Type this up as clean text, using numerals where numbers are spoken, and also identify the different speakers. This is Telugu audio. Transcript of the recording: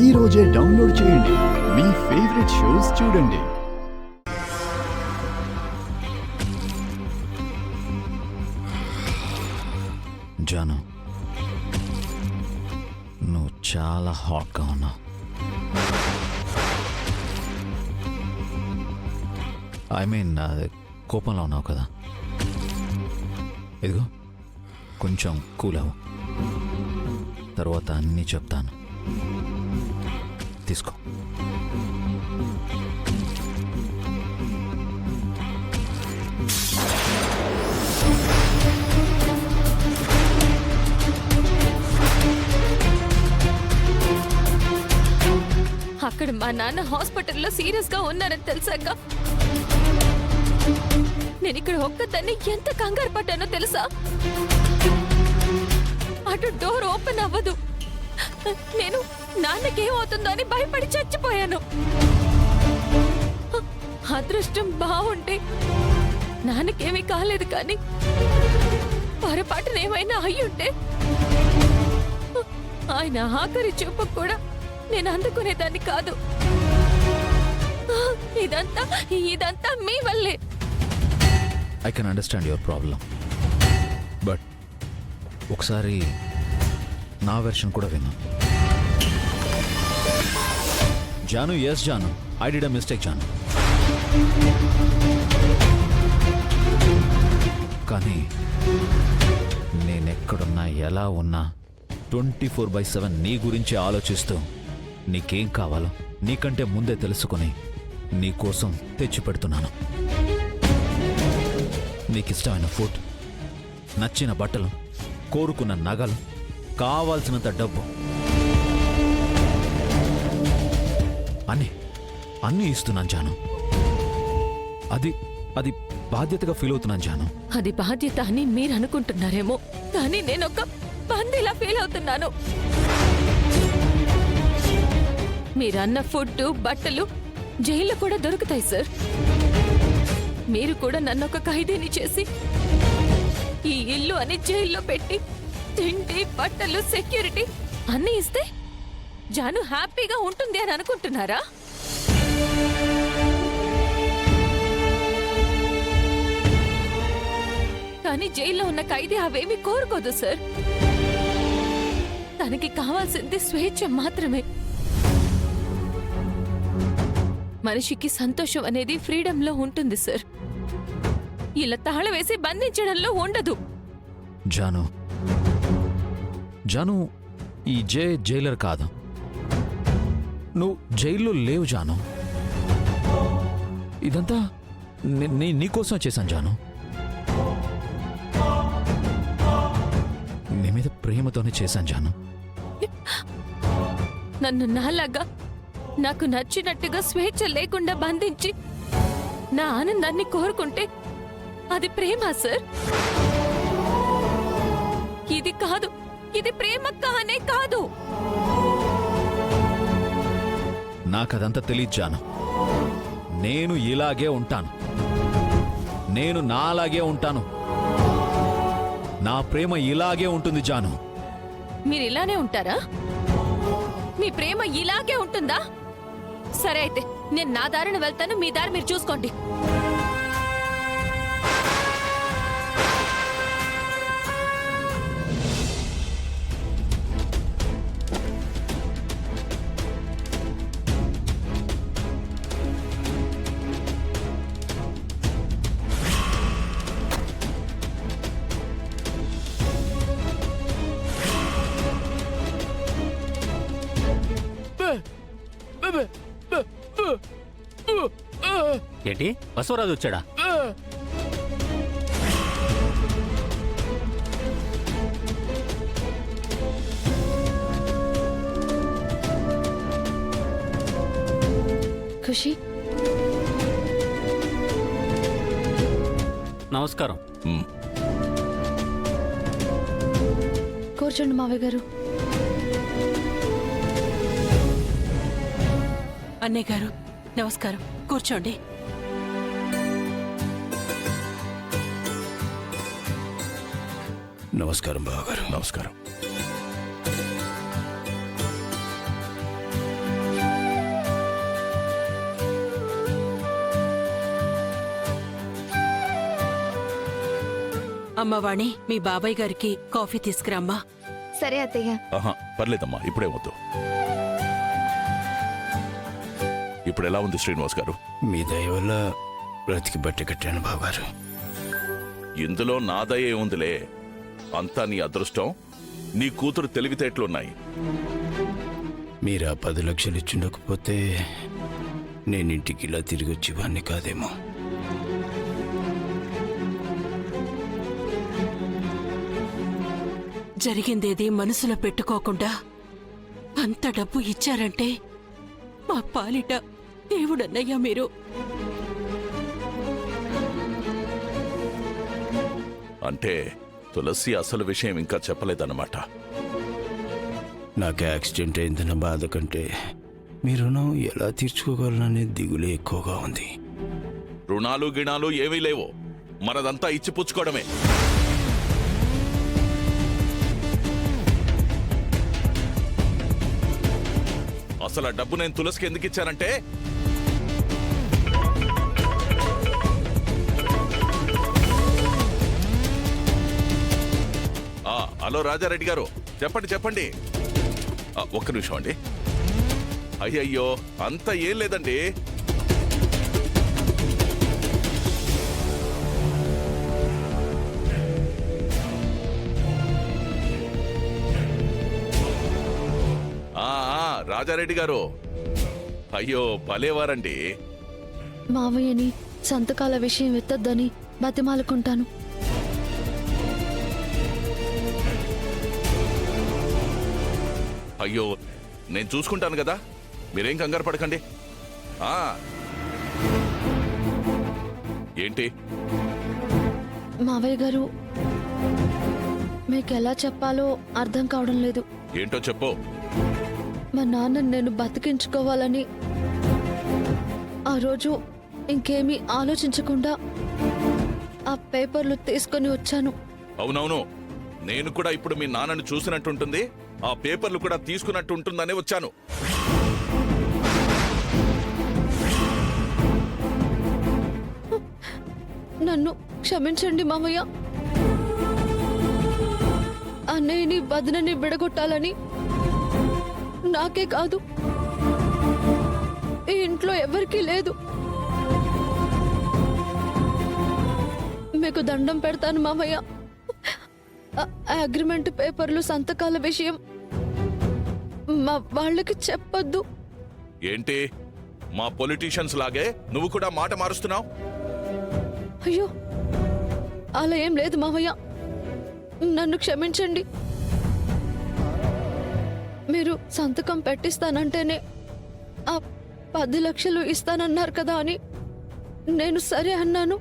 Speaker 1: ఈ రోజే డౌన్లోడ్ చేయండి. మీ ఫేవరెట్ షోస్ చూడండి.
Speaker 2: జాను, నువ్వు చాలా హాట్గా ఉన్నావు. ఐ మీన్ కోపంలో ఉన్నావు కదా. ఇదిగో కొంచెం కూల్ అవ్వు, తర్వాత అన్నీ చెప్తాను. తీసుకో.
Speaker 3: అక్కడ మా నాన్న హాస్పిటల్లో సీరియస్ గా ఉన్నారని తెలిసాక నేను ఇక్కడ ఒక్కదాన్ని ఎంత కంగారు పడ్డానో తెలుసా? అటు డోర్ ఓపెన్ అవ్వదు. నేను నాన్నకేమవుతుందో అని భయపడి చచ్చిపోయాను. అదృష్టం బాగుంటే నాన్నకేమీ కాలేదు, కానీ పొరపాటున ఏమైనా అయ్యుంటే ఆయన ఆఖరి చూపు కూడా నేను అందుకునేదాన్ని కాదు. ఇదంతా మీ వల్లే.
Speaker 2: I can understand your problem, but ఒకసారి నా వెర్షన్ కూడా విన్నా. Janu, yes Janu, I did a mistake Janu. కానీ నేనెక్కడున్నా, ఎలా ఉన్నా 24/7 నీ గురించి ఆలోచిస్తూ నీకేం కావాలో నీకంటే ముందే తెలుసుకుని నీకోసం తెచ్చిపెడుతున్నాను. నీకిష్టమైన ఫుడ్, నచ్చిన బట్టలు, కోరుకున్న నగలు, కావాల్సినంత డబ్బు, అన్నీ ఇస్తున్నాను జాను. అది బాధ్యతగా ఫీల్ అవుతున్నాను జాను.
Speaker 3: అది బాధ్యత అని మీరు అనుకుంటున్నారేమో, కానీ నేను ఒక బందీలా ఫీల్ అవుతున్నాను. మీరన్న ఫుడ్, బట్టలు జైల్లో కూడా దొరుకుతాయి సార్. మీరు కూడా నన్ను ఒక ఖైదీని చేసి ఈ ఇల్లు అని జైల్లో పెట్టి తిండి, బట్టలు, సెక్యూరిటీ అన్నీ ఇస్తే జాను హ్యాపీగా ఉంటుంది అని అనుకుంటున్నారా? కానీ జైల్లో ఉన్న ఖైదీ అవేమీ కోరుకోదు సార్. తనకి కావాల్సింది స్వేచ్ఛ మాత్రమే. మనిషికి సంతోషం అనేది ఫ్రీడంలో ఉంటుంది సార్. ఇలా తాళ వేసి బంధించడంలో ఉండదు.
Speaker 2: జాను, ఈ జైలర్ కాదు. నువ్వు జైల్లో లేవు జాను. ఇదంతా నీకోసం చేశాను జాను. నీ మీద ప్రేమతోనే చేశాను జాను.
Speaker 3: నన్ను నాలాగా నాకు నచ్చినట్టుగా స్వేచ్ఛ లేకుండా బంధించి నా ఆనందాన్ని కోరుకుంటే అది ప్రేమ సార్. ఇది కాదు, ఇది ప్రేమ కానే కాదు.
Speaker 2: నాకదంతా తెలియదు జాను. నేను ఇలాగే ఉంటాను. నేను నాలాగే ఉంటాను. నా ప్రేమ ఇలాగే ఉంటుంది జాను.
Speaker 3: మీరు ఇలానే ఉంటారా? మీ ప్రేమ ఇలాగే ఉంటుందా? సరే అయితే నేను నా దారిని వెళ్తాను, మీ దారి మీరు చూసుకోండి.
Speaker 4: ఏంటి, బసవరాజు వచ్చాడా?
Speaker 3: ఖుషి,
Speaker 4: నమస్కారం.
Speaker 3: కూర్చోండి మావయ్య గారు.
Speaker 5: అన్నయ్య గారు నమస్కారం, కూర్చోండి.
Speaker 6: నమస్కారం బావగారు. నమస్కారం.
Speaker 5: అమ్మవాణి మీ బాబాయ్ గారికి కాఫీ తీసుకురామ్మా.
Speaker 6: సరే అత్తయ్య.
Speaker 7: ఆహా పర్లేదమ్మా, ఇప్పుడే వద్దు. ఇప్పుడు ఎలా ఉంది శ్రీనివాస్ గారు?
Speaker 8: మీ దయ వల్ల బ్రతికి బట్టి కట్టాను బావగారు.
Speaker 7: ఇందులో నా దయ ఏముందిలే, అంతా నీ అదృష్టం. నీ కూతురు తెలివితేటలున్నాయి.
Speaker 8: మీరు ఆ 10 లక్షలు ఇచ్చుండకపోతే నేను ఇంటికి ఇలా తిరిగి వచ్చేవాడిని కాదేమో.
Speaker 5: జరిగిందేది మనసులో పెట్టుకోకుండా అంత డబ్బు ఇచ్చారంటే మా పాలిట దేవుడన్నయ్యా మీరు.
Speaker 7: అంటే తులసి అసలు విషయం ఇంకా చెప్పలేదన్నమాట.
Speaker 8: నాకు యాక్సిడెంట్ అయిందన్న బాధ కంటే మీ రుణం ఎలా తీర్చుకోగలననే దిగులే ఎక్కువగా ఉంది.
Speaker 7: రుణాలు గిణాలు ఏమీ లేవు, మనదంతా ఇచ్చి పుచ్చుకోవడమే. అసలు ఆ డబ్బు నేను తులసికి ఎందుకు ఇచ్చానంటే, హలో రాజారెడ్డి గారు, చెప్పండి చెప్పండి. ఒక్క నిమిషం అండి. అయ్యయ్యో అంతా ఏం లేదండి. రాజారెడ్డి గారు, అయ్యో భలేవారండి.
Speaker 6: మావయ్యని సంతకాల విషయం ఎత్తొద్దని బతిమాలుకుంటాను.
Speaker 7: అయ్యో నేను చూసుకుంటాను కదా, మీరేం కంగారు పడకండి. ఏంటి
Speaker 6: మావయ్య గారు, మీకెలా చెప్పాలో అర్థం కావడం లేదు.
Speaker 7: ఏంటో చెప్పు.
Speaker 6: మా నాన్న నేను బతికించుకోవాలని ఆ రోజు ఇంకేమీ ఆలోచించకుండా ఆ పేపర్లు తీసుకొని వచ్చాను.
Speaker 7: అవునవును, నేను కూడా ఇప్పుడు మీ నాన్నని చూసినట్టుంటుంది, ఆ పేపర్లు కూడా తీసుకున్నట్టు ఉంటుందనే వచ్చాను.
Speaker 6: నన్ను క్షమించండి మామయ్య. అన్నయ్యని వదినని విడగొట్టాలని నాకే కాదు, ఈ ఇంట్లో ఎవరికీ లేదు. మీకు దండం పెడతాను మామయ్య. అగ్రిమెంట్ పేపర్లు సంతకాల విషయం మా వాళ్ళకి చెప్పొద్దు.
Speaker 7: ఏంటి మా పొలిటీషియన్స్ లాగే నువ్వు కూడా మాట మారుస్తున్నావు?
Speaker 6: అయ్యో అలా ఏం లేదు మావయ్య, నన్ను క్షమించండి. మీరు సంతకం పెట్టిస్తానంటేనే ఆ 10 లక్షలు ఇస్తానన్నారు కదా అని నేను సరే అన్నాను.